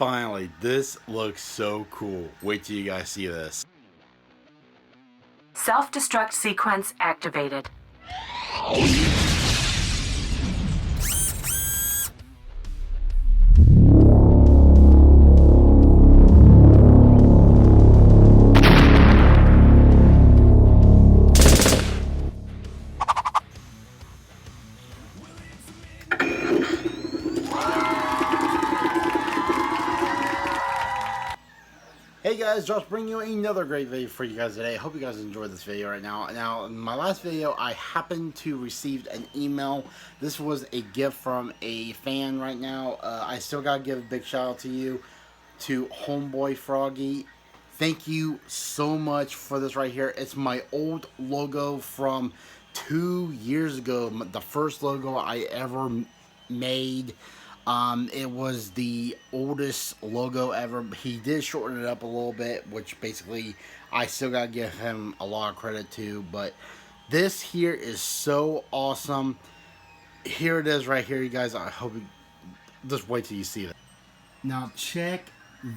Finally, this looks so cool. Wait till you guys see this. Self-destruct sequence activated. Hey guys, just bringing you another great video for you guys today. Hope you guys enjoyed this video right now. Now, in my last video, I happened to receive an email. This was a gift from a fan right now. I still gotta give a big shout out to you, to Homeboy Froggy. Thank you so much for this right here. It's my old logo from 2 years ago. The first logo I ever made. It was the oldest logo ever. He did shorten it up a little bit, which basically I still gotta give him a lot of credit to. But this here is so awesome. Here it is right here, you guys. I hope you just wait till you see it. Now check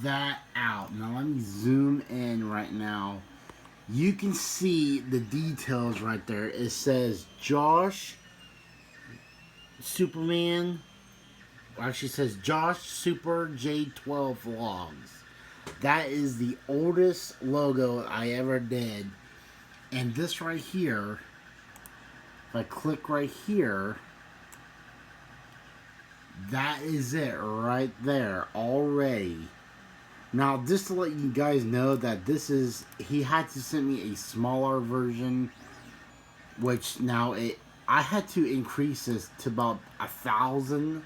that out. Now let me zoom in right now. You can see the details right there. It says Josh Superman. Actually says Josh Super J12 Vlogs. That is the oldest logo I ever did. And this right here, if I click right here, that is it right there already. Now, just to let you guys know that this is, he had to send me a smaller version, which now I had to increase this to about 1,000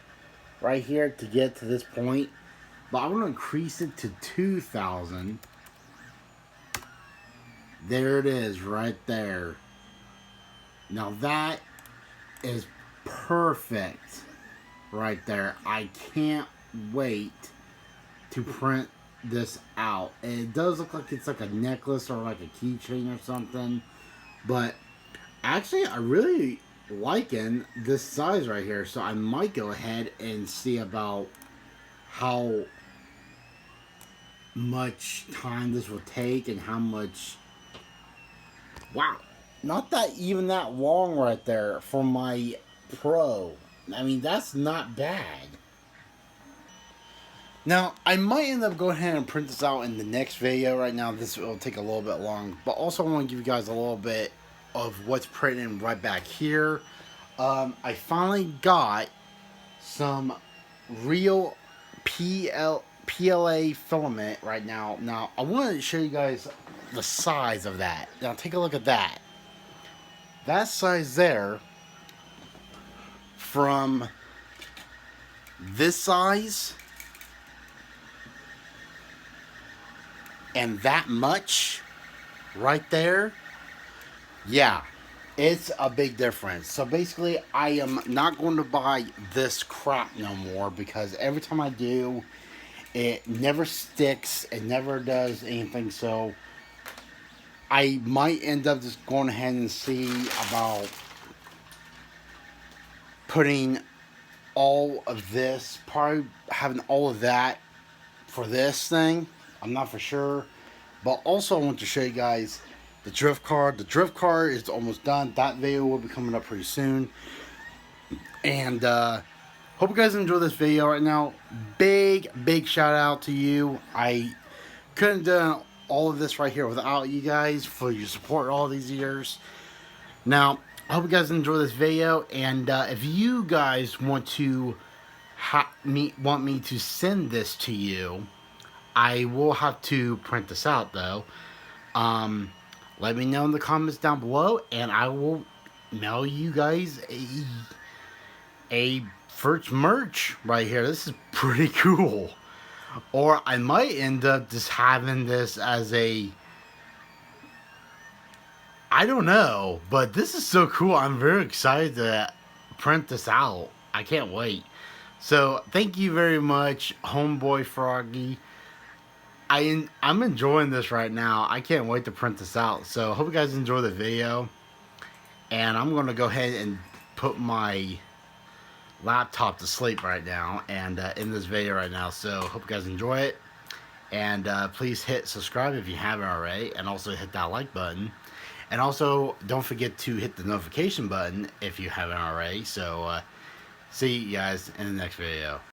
right here to get to this point, but I'm going to increase it to 2,000. There it is right there. Now that is perfect right there. I can't wait to print this out. And it does look like it's like a necklace or like a keychain or something, but actually I really liking this size right here, so I might go ahead and see about how much time this will take and how much. Wow, not that even that long right there for my Pro. I mean, that's not bad. Now, I might end up going ahead and print this out in the next video. Right now, this will take a little bit long, but also I want to give you guys a little bit of what's printing right back here. I finally got some real PLA filament right now. Now, I wanted to show you guys the size of that. Now, take a look at that. That size there, from this size and that much right there, yeah, it's a big difference. So basically, I am not going to buy this crap no more, because every time I do, it never sticks. It never does anything. So I might end up just going ahead and see about putting all of this, probably having all of that for this thing. I'm not for sure. But also I want to show you guys the drift car. The drift car is almost done. That video will be coming up pretty soon. And hope you guys enjoy this video right now. Big shout out to you. I couldn't do all of this right here without you guys for your support all these years. Now, I hope you guys enjoy this video. And if you guys want to want me to send this to you, I will have to print this out though. Let me know in the comments down below, and I will mail you guys a first merch right here. This is pretty cool. Or I might end up just having this as a, I don't know, but this is so cool. I'm very excited to print this out. I can't wait. So thank you very much, Homeboy Froggy. I'm enjoying this right now. I can't wait to print this out. So hope you guys enjoy the video. And I'm going to go ahead and put my laptop to sleep right now and in this video right now. So hope you guys enjoy it. And please hit subscribe if you haven't already, and also hit that like button. And also don't forget to hit the notification button if you haven't already. So see you guys in the next video.